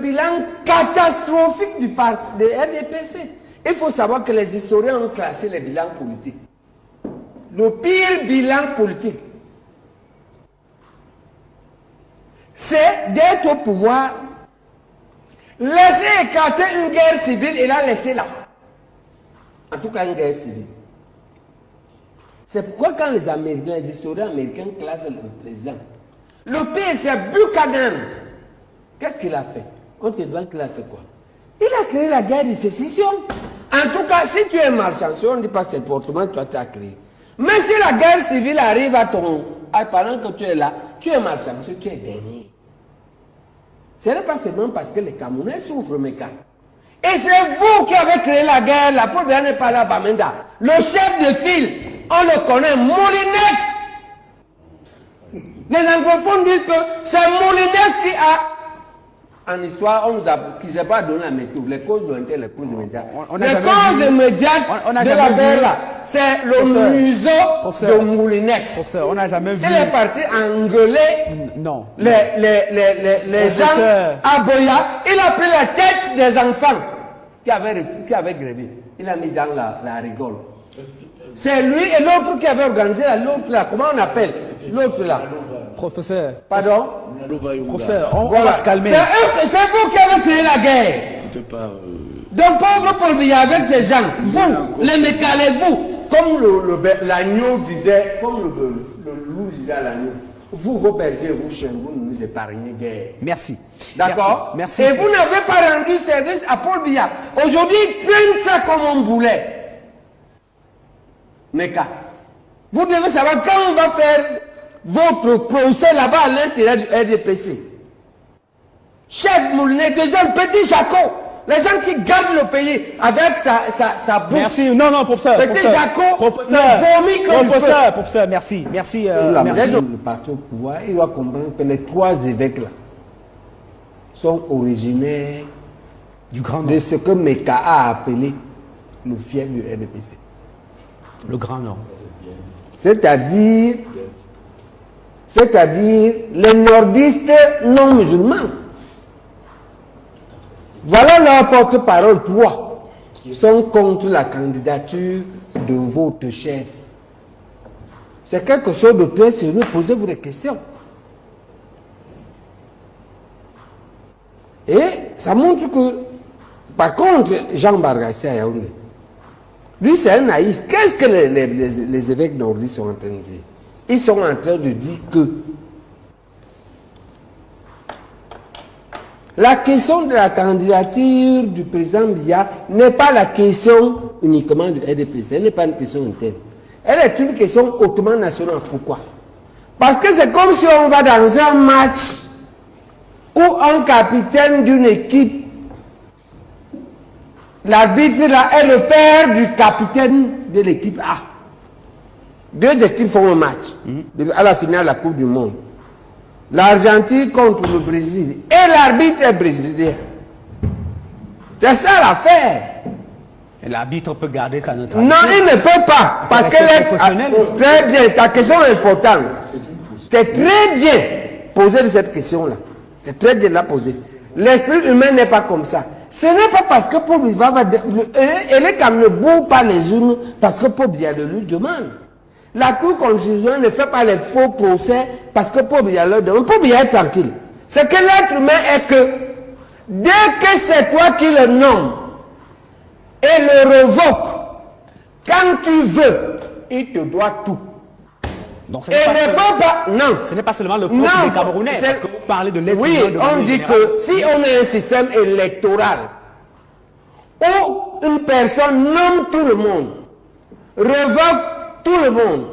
bilan catastrophique du parti de RDPC. Il faut savoir que les historiens ont classé les bilans politiques. Le pire bilan politique, c'est d'être au pouvoir, laisser écarter une guerre civile et la laisser là. En tout cas, une guerre civile. C'est pourquoi quand les Américains, les historiens américains classent le président, le pire c'est Buchanan. Qu'est-ce qu'il a fait? On te demande qu'il a fait quoi? Il a créé la guerre de sécession. En tout cas, si tu es marchand, si on ne dit pas que c'est portement, toi tu as créé. Mais si la guerre civile arrive à ton... pendant que tu es là, tu es marchand, parce que tu es dernier. Ce n'est pas seulement parce que les Camerounais souffrent, mes gars. Et c'est vous qui avez créé la guerre, la pauvre n'est pas là, Bamenda. Le chef de file, on le connaît, Moulinex. Les anglophones disent que c'est Moulinex qui a... En histoire, on nous a, qui ne s'est pas donné la méthode, les causes lointaines, les causes immédiates. Les causes immédiates de la guerre là, c'est le museau de Moulinex. On n'a jamais vu. Il est parti engueuler non. les gens à Boya. Il a pris la tête des enfants qui avaient grévé. Il a mis dans la rigole. C'est lui et l'autre qui avait organisé l'autre là. Comment on appelle l'autre là? Professeur. Pardon? Professeur, on va se calmer. C'est vous qui avez créé la guerre. C'était pas... Donc pauvre Paul Biya avec ces gens, vous, les mécalés, vous, comme l'agneau disait, comme le loup disait à l'agneau, vous, vos bergers, vous, chiens, vous ne nous épargnez guère. Merci. D'accord? Merci. Et vous n'avez pas rendu service à Paul Biya. Aujourd'hui, il traîne ça comme un boulet. Meka. Vous devez savoir quand on va faire votre procès là-bas à l'intérieur du RDPC. Chef Moulinet, deuxième petit Jaco. Les gens qui gardent le pays avec sa bouche. Merci. Non, professeur. Petit Jaco, professeur, merci. Merci. Merci. Le parti au pouvoir, il doit comprendre que les trois évêques là sont originaires du Grand de ce que Meka a appelé le fief du RDPC. Le Grand Nord. C'est-à-dire les nordistes non musulmans. Voilà leur porte-parole, trois, qui sont contre la candidature de votre chef. C'est quelque chose de très sérieux, posez-vous des questions. Et ça montre que, par contre, Jean Bargassi à Yaoundé, lui c'est un naïf. Qu'est-ce que les évêques nordistes sont en train de dire? Ils sont en train de dire que la question de la candidature du président Biya n'est pas la question uniquement du RDPC, elle n'est pas une question interne. Elle est une question hautement nationale. Pourquoi? Parce que c'est comme si on va dans un match où un capitaine d'une équipe, l'arbitre là est le père du capitaine de l'équipe A. Deux équipes font un match à la finale de la Coupe du Monde. L'Argentine contre le Brésil. Et l'arbitre est brésilien. C'est ça l'affaire. L'arbitre peut garder sa neutralité. Non, il ne peut pas. Parce que très bien, ta question est importante. C'est très bien poser cette question-là. C'est très bien la poser. L'esprit humain n'est pas comme ça. Ce n'est pas parce que Paul Biya elle est comme ne boue pas les urnes parce que Paul Biya le lui demande. La Cour constitutionnelle ne fait pas les faux procès parce que Paul Biya le demande. Paul Biya est tranquille. C'est que l'être humain est que dès que c'est toi qui le nommes et le revoque, quand tu veux, il te doit tout. Donc, et ne peut pas, non. Ce n'est pas seulement le propre des Camerounais, parce que vous parlez de l'être oui, humain. Oui, on dit que si on a un système électoral où une personne nomme tout le monde, revoque tout le monde,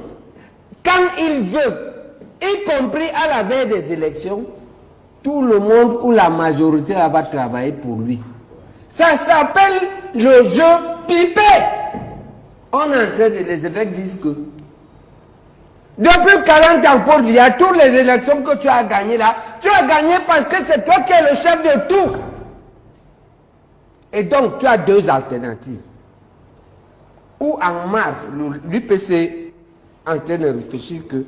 quand il veut, y compris à la veille des élections, tout le monde ou la majorité là, va travailler pour lui. Ça s'appelle le jeu pipé. On est en train de, les évêques disent que depuis 40 ans, Paul Biya, toutes les élections que tu as gagnées là, tu as gagné parce que c'est toi qui es le chef de tout. Et donc, tu as deux alternatives. Ou en mars, l'UPC en train de réfléchir que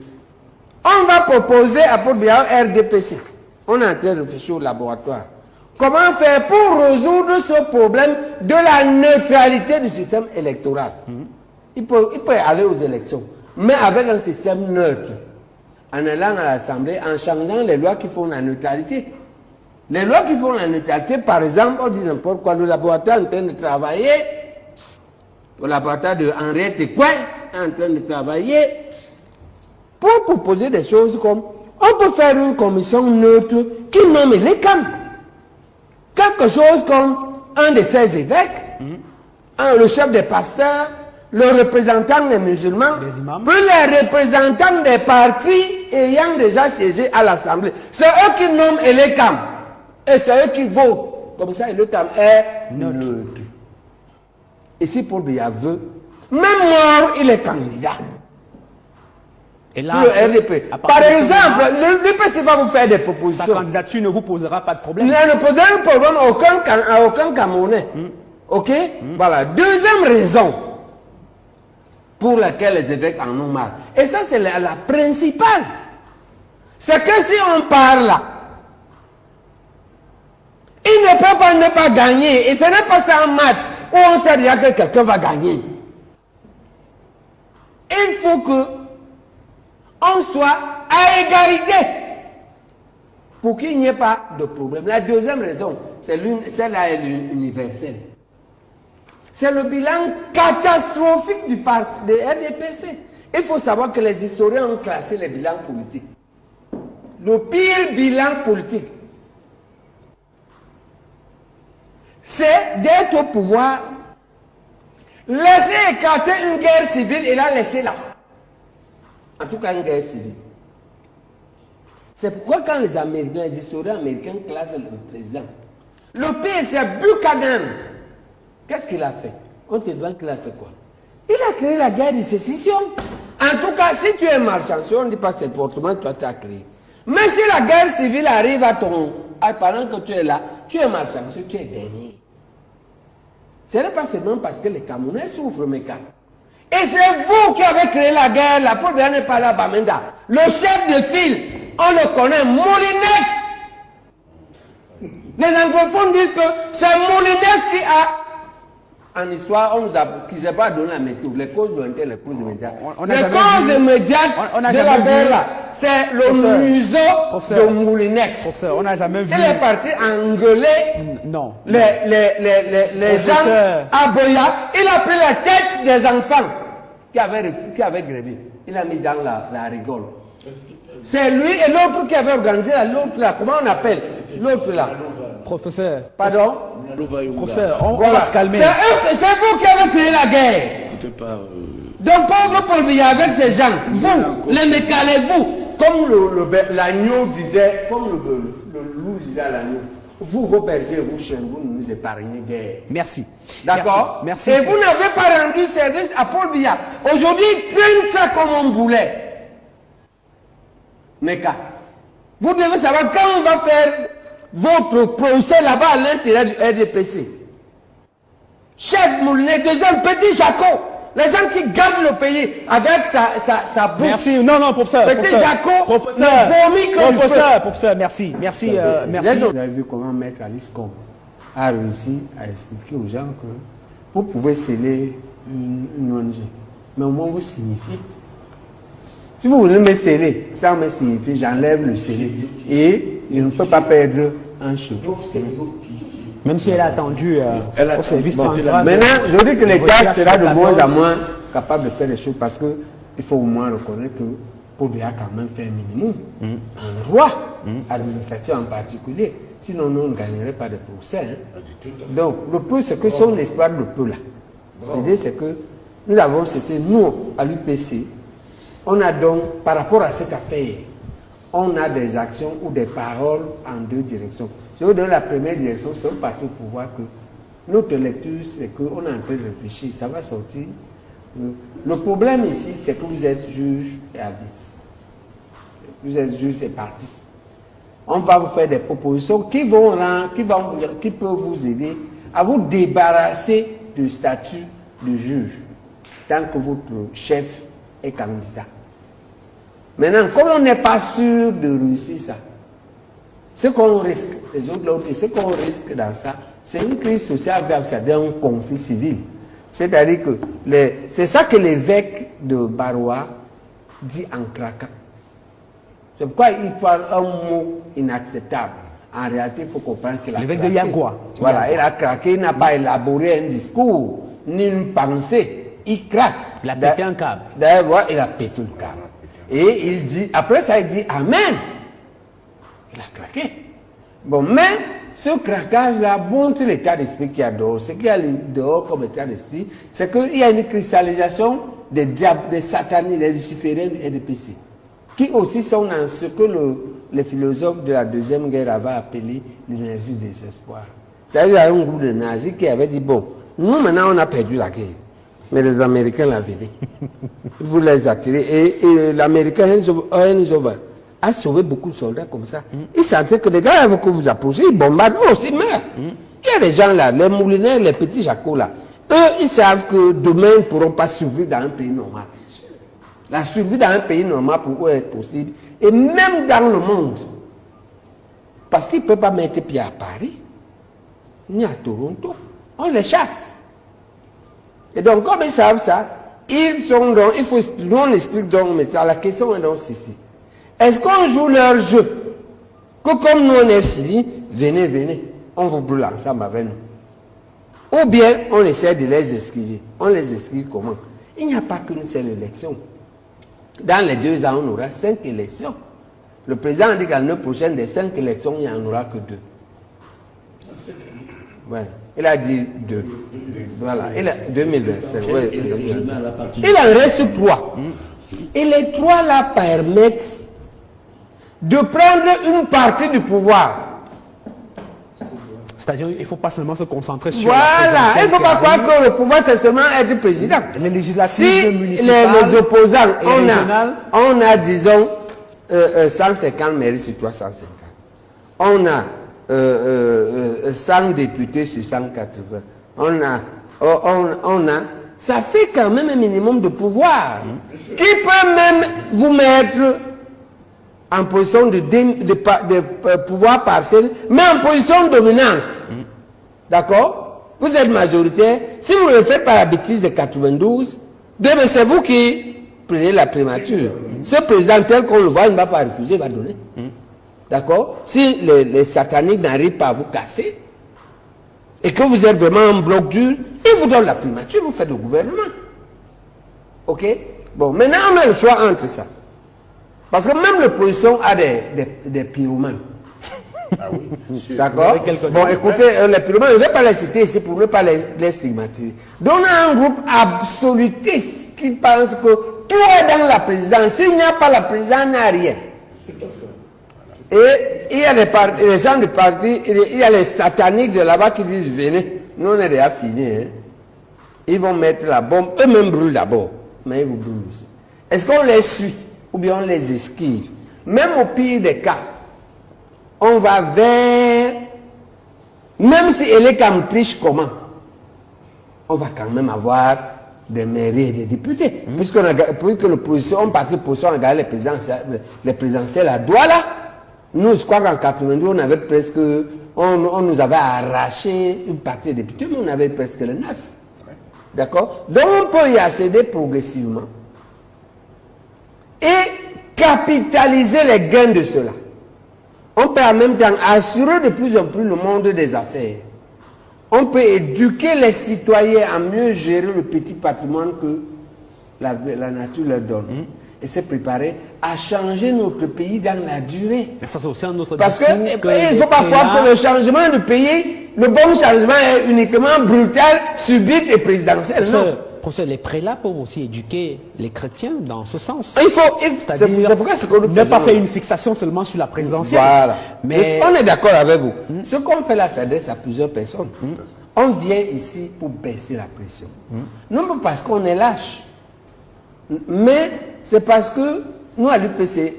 on va proposer à Paul Biya RDPC. On est en train de réfléchir au laboratoire. comment faire pour résoudre ce problème de la neutralité du système électoral. Il peut aller aux élections, mais avec un système neutre, en allant à l'Assemblée, en changeant les lois qui font la neutralité. Les lois qui font la neutralité, par exemple, on dit n'importe quoi, le laboratoire est en train de travailler, le laboratoire de Henriette Ekouin est en train de travailler pour proposer des choses comme, on peut faire une commission neutre qui nomme les camps. Quelque chose comme un de ses évêques, le chef des pasteurs, le représentant des musulmans, puis les représentants des partis ayant déjà siégé à l'Assemblée. C'est eux qui nomment les camps. Et c'est eux qui votent. Comme ça, le camp est neutre. Et si Paul Biya veut, même mort, il est candidat. Et là, le RDP. Par exemple, le RDP va vous faire des propositions. Sa candidature ne vous posera pas de problème. Elle ne posera un problème à aucun Camerounais. Ok? Voilà. Deuxième raison pour laquelle les évêques en ont marre. Et ça, c'est la principale. C'est que si on parle là, il ne peut pas ne pas gagner. Et ce n'est pas ça un match où on sait déjà que quelqu'un va gagner. Il faut que on soit à égalité pour qu'il n'y ait pas de problème. La deuxième raison, celle-là est universelle. C'est le bilan catastrophique du parti de RDPC. Il faut savoir que les historiens ont classé les bilans politiques. Le pire bilan politique, c'est d'être au pouvoir, laisser écarter une guerre civile et la laisser là. En tout cas, une guerre civile. C'est pourquoi quand les Américains, les historiens américains classent le président, le pire c'est Buchanan. Qu'est-ce qu'il a fait? On te demande qu'il a fait quoi? Il a créé la guerre de sécession. En tout cas, si tu es malchanceux, on ne dit pas que c'est portement toi tu as créé. Mais si la guerre civile arrive pendant que tu es là, tu es malchanceux, tu es dernier. Ce n'est pas seulement parce que les Camerounais souffrent, mes gars. Et c'est vous qui avez créé la guerre, la pauvre n'est pas là, Bamenda. Le chef de file, on le connaît, Moulinex. Les anglophones disent que c'est Moulinex qui a, en histoire, on nous a, qui ne s'est pas donné la méthode, les causes lointaines, les causes immédiates. Les causes immédiates de la guerre là, c'est le museau de Moulinex. Professeur, on n'a jamais vu. Il est parti engueuler non. les gens à Boya. Il a pris la tête des enfants qui avaient grévé. Il a mis dans la rigole. C'est lui et l'autre qui avait organisé l'autre là. Comment on appelle l'autre là? Professeur. Pardon? Professeur, on va se calmer. C'est vous qui avez créé la guerre. C'était pas. Donc pauvre Paul Biya avec ces gens, vous, les mécalés, vous, comme l'agneau disait, comme le loup disait à l'agneau, vous, vos bergers, vous, chiens, vous ne nous épargnez guère. Merci. D'accord? Merci. Et vous n'avez pas rendu service à Paul Biya. Aujourd'hui, il traîne ça comme un boulet. Meka. Vous devez savoir quand on va faire votre procès là-bas à l'intérieur du RDPC. Chef Moulinet, deuxième petit Jaco. Les gens qui gardent le pays avec sa bouche. Merci. Non, professeur. Petit Jaco, professeur, merci. Merci. Vous avez vu comment Maître Alice Com a réussi à expliquer aux gens que vous pouvez sceller une ONG, mais au moins vous signifiez. Si vous voulez me sceller, ça me signifie, j'enlève le scellé et je ne peux pas perdre un cheveu. Même si elle a attendu au service central. Maintenant, je dis que l'État sera de moins en moins capable de faire les choses parce qu'il faut au moins reconnaître que Paul Biya a quand même fait un minimum en droit, administratif en particulier. Sinon, nous ne gagnerions pas de procès. Donc, le peu, c'est que son espoir de peu là. L'idée, c'est que nous avons cessé, nous, à l'UPC, on a donc, par rapport à cette affaire, on a des actions ou des paroles en deux directions. Je vous donne la première direction, c'est un parti au pouvoir que notre lecture, c'est qu'on est en train de réfléchir, ça va sortir. Le problème ici, c'est que vous êtes juge et arbitre. Vous êtes juge et parti. On va vous faire des propositions qui peuvent vous aider à vous débarrasser du statut de juge tant que votre chef est candidat. Maintenant, comme on n'est pas sûr de réussir ça, Ce qu'on risque, les autres l'ont dit, ce qu'on risque dans ça, c'est une crise sociale grave, c'est un conflit civil. C'est-à-dire que c'est ça que l'évêque de Baroua dit en craquant. C'est pourquoi il parle un mot inacceptable. En réalité, il faut comprendre qu'il a l'évêque de Yagua. Voilà, il a craqué, il n'a pas élaboré un discours, ni une pensée. Il craque. Il a pété un câble. D'ailleurs, il a pété le câble. Et il dit, après ça, il dit Amen. Il a craqué. Bon, mais ce craquage-là montre l'état d'esprit qu'il y a dehors. Ce qu'il y a dehors comme état d'esprit, c'est qu'il y a une cristallisation des diables, des satanistes, des lucifériens et des péchés, qui aussi sont dans ce que les philosophes de la Deuxième Guerre avaient appelé l'énergie du désespoir. C'est-à-dire qu'il y a un groupe de nazis qui avait dit, bon, nous maintenant on a perdu la guerre, mais les Américains l'avaient. Ils voulaient les attirer. Et l'Américain Eisenhower a sauvé beaucoup de soldats comme ça. Ils sentaient que les gars, avec que vous approchez, ils bombardent, oh, c'est meurt. Il y a des gens là, les moulinets, les petits jacots là, eux, ils savent que demain, ils ne pourront pas survivre dans un pays normal. La survie dans un pays normal pour eux est possible. Et même dans le monde. Parce qu'ils ne peuvent pas mettre pied à Paris, ni à Toronto. On les chasse. Et donc, comme ils savent ça, ils sont donc, il faut expliquer, nous on explique donc, mais la question est donc ceci. Est-ce qu'on joue leur jeu? Que comme nous on est finis, venez, on vous brûle ensemble avec nous. Ou bien on essaie de les esquiver. On les esquive comment? Il n'y a pas qu'une seule élection. Dans les 2 ans, on aura 5 élections. Le président a dit qu'à l'année prochaine, des 5 élections, il n'y en aura que 2. Voilà. Il a dit 2. Voilà. Il a 2025. Ouais, il en reste 3. Et les 3 là permettent de prendre une partie du pouvoir. C'est-à-dire qu'il ne faut pas seulement se concentrer sur voilà, il ne faut pas croire que le pouvoir, c'est seulement être président. Les législatives si municipales, les opposants, on a disons, 150 mairies sur 350. On a 100 députés sur 180. On a, ça fait quand même un minimum de pouvoir. Qui peut même vous mettre en position de pouvoir partiel, mais en position dominante. D'accord? Vous êtes majoritaire. Si vous le faites par la bêtise de 92, c'est vous qui prenez la primature. Ce président tel qu'on le voit, il ne va pas refuser, il va donner. D'accord? Si les sataniques n'arrivent pas à vous casser, et que vous êtes vraiment un bloc dur, ils vous donnent la primature, vous faites le gouvernement. Ok? Bon, maintenant on a le choix entre ça. Parce que même l'opposition a des pyromanes. Ah oui. D'accord? Bon, écoutez, les pyromanes, je ne vais pas les citer ici pour ne pas les stigmatiser. Donc, on a un groupe absolutiste qui pense que tout est dans la présidence. S'il n'y a pas la présidence, il n'y a rien. Et il y a les gens du parti, il y a les sataniques de là-bas qui disent, venez, nous on est déjà finis. Hein. Ils vont mettre la bombe, eux-mêmes brûlent d'abord, mais ils vous brûlent aussi. Est-ce qu'on les suit? Ou bien on les esquive. Même au pire des cas, on va vers, même si elle est comme triche comment, on va quand même avoir des mairies et des députés. Puisque l'opposition, on partit l'opposition à gagner les présidentielles à Douala. Nous, je crois qu'en 92, on avait presque, on nous avait arraché une partie des députés, mais on avait presque les 9. D'accord? Donc on peut y accéder progressivement. Et capitaliser les gains de cela. On peut en même temps assurer de plus en plus le monde des affaires. On peut éduquer les citoyens à mieux gérer le petit patrimoine que la nature leur donne. Et se préparer à changer notre pays dans la durée. Mais ça, c'est aussi un autre parce qu'il ne faut pas croire que le changement du pays, le bon changement est uniquement brutal, subit et présidentiel. Non. Professeur, les prélats peuvent aussi éduquer les chrétiens dans ce sens. C'est pourquoi ce qu'on ne pas faire une fixation seulement sur la présidentielle. Voilà. Mais on est d'accord avec vous. Ce qu'on fait là s'adresse à plusieurs personnes. On vient ici pour baisser la pression. Non pas parce qu'on est lâche, mais c'est parce que nous à l'UPC,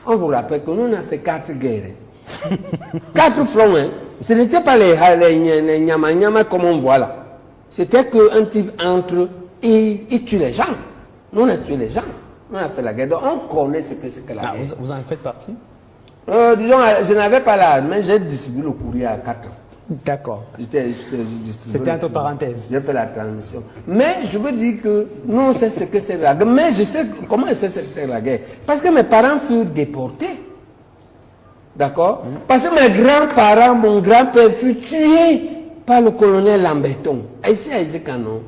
on vous rappelle que nous on a fait 4 guerres. 4 fronts. Hein. Ce n'était pas les nyama comme on voit là. C'était qu'un type entre et il tue les gens. Nous, on a tué les gens. On a fait la guerre. Donc, on connaît ce que c'est que la guerre. Vous en faites partie? Disons, je n'avais pas là, mais j'ai distribué le courrier à 4 ans. D'accord. C'était entre parenthèses. J'ai fait la transmission. Mais je veux dire que nous, on sait ce que c'est la guerre. Mais je sais comment je sais ce que c'est la guerre. Parce que mes parents furent déportés. D'accord? Parce que mes grands-parents, mon grand-père fut tué par le colonel Lamberton. Ici à Izekano.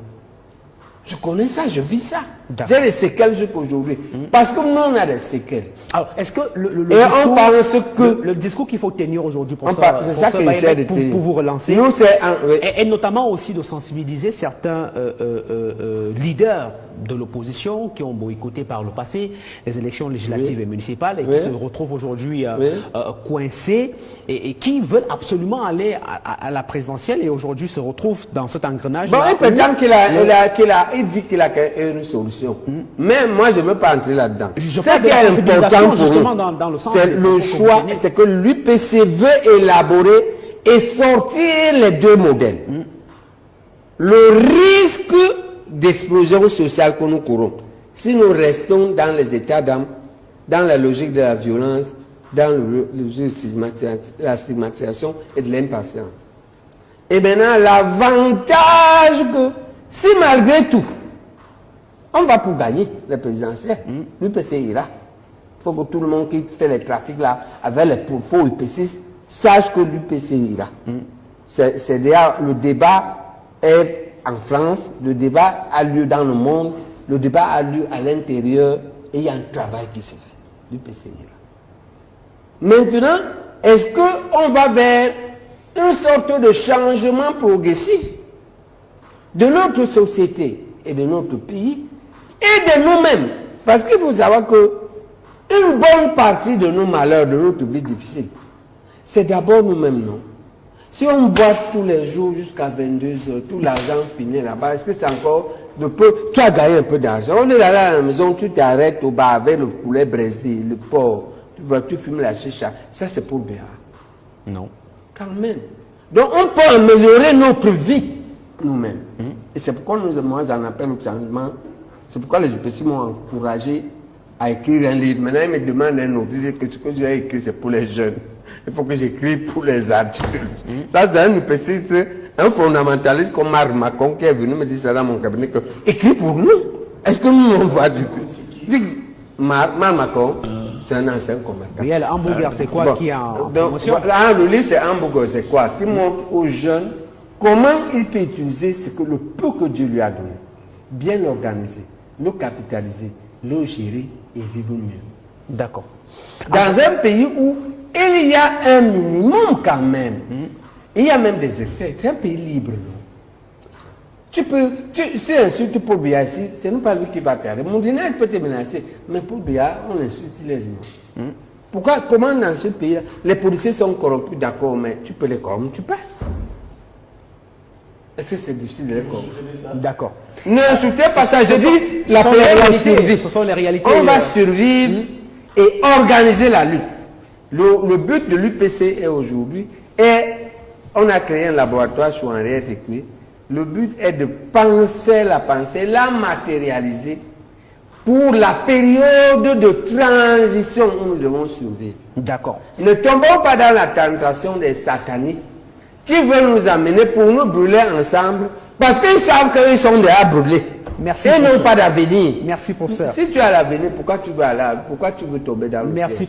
Je connais ça, je vis ça. J'ai des séquelles jusqu'aujourd'hui. Parce que nous, on a des séquelles. Alors, est-ce que le discours qu'il faut tenir aujourd'hui pour vous relancer, nous, est notamment aussi de sensibiliser certains leaders de l'opposition qui ont boycotté par le passé les élections législatives et municipales et qui se retrouvent aujourd'hui coincés et qui veulent absolument aller à la présidentielle et aujourd'hui se retrouvent dans cet engrenage. Bon, il dit qu'il a une solution. Mais moi, je ne veux pas entrer là-dedans. Ce qui est important pour nous, c'est le choix, c'est que l'UPC veut élaborer et sortir les deux modèles. Le risque d'explosion sociale que nous courons, si nous restons dans les états d'âme, dans la logique de la violence, dans le la stigmatisation et de l'impatience. Et maintenant, l'avantage que, si malgré tout, on va pour gagner les présidentielles, l'UPC ira. Il faut que tout le monde qui fait les trafics là, avec les faux UPC, sache que l'UPC ira. C'est déjà le débat est en France, le débat a lieu dans le monde, le débat a lieu à l'intérieur et il y a un travail qui se fait. L'UPC ira. Maintenant, est-ce qu'on va vers une sorte de changement progressif de notre société et de notre pays et de nous-mêmes? Parce qu'il faut savoir que une bonne partie de nos malheurs, de notre vie difficile, c'est d'abord nous-mêmes, non? Si on boit tous les jours jusqu'à 22 heures, tout l'argent finit là-bas, est-ce que c'est encore de peu? Tu as gagné un peu d'argent. On est là à la maison, tu t'arrêtes au bar avec le poulet braisé, le porc, tu fumes la chicha. Ça, c'est pour Béa. Non. Quand même. Donc, on peut améliorer notre vie nous-mêmes. Et c'est pourquoi moi, j'en appelle au changement. C'est pourquoi les UPC m'ont encouragé à écrire un livre. Maintenant, ils me demandent un autre. Ils disent que ce que j'ai écrit, c'est pour les jeunes. Il faut que j'écrive pour les adultes. Ça, c'est un UPC, un fondamentaliste comme Marc Macon qui est venu me dire ça dans mon cabinet. Que, écris pour nous. Est-ce que nous, on va du coup? Marc Macon, c'est un ancien combattant. Réel hamburger, c'est quoi qui est en promotion? Le livre, c'est hamburger, c'est quoi? Qui montre aux jeunes comment il peut utiliser ce que le peu que Dieu lui a donné. Bien l'organiser, le capitaliser, le gérer et vivre mieux. D'accord. Dans un pays où il y a un minimum quand même, il y a même des excès, c'est un pays libre, non? Si insultes Paul Biya ici, c'est non pas lui qui va t'arrêter. Mon dîner peut te menacer, mais Paul Biya, on insulte les gens. Pourquoi, comment dans ce pays-là, les policiers sont corrompus, d'accord, mais tu peux les corrompre, tu passes. Est-ce que c'est difficile de les corrompre? D'accord. N'insultez pas ça, je dis, la paix va survivre. Ce sont les réalités. On va survivre et organiser la lutte. Le but de l'UPC est aujourd'hui, on a créé un laboratoire sur Henriette Écuyer. Le but est de penser la pensée, la matérialiser pour la période de transition où nous devons survivre. D'accord. Ne tombons pas dans la tentation des sataniques qui veulent nous amener pour nous brûler ensemble parce qu'ils savent qu'ils sont déjà brûlés. Merci. Ils n'ont pas d'avenir. Merci, professeur. Si tu as l'avenir, pourquoi tu veux aller, pourquoi tu veux tomber dans le piège?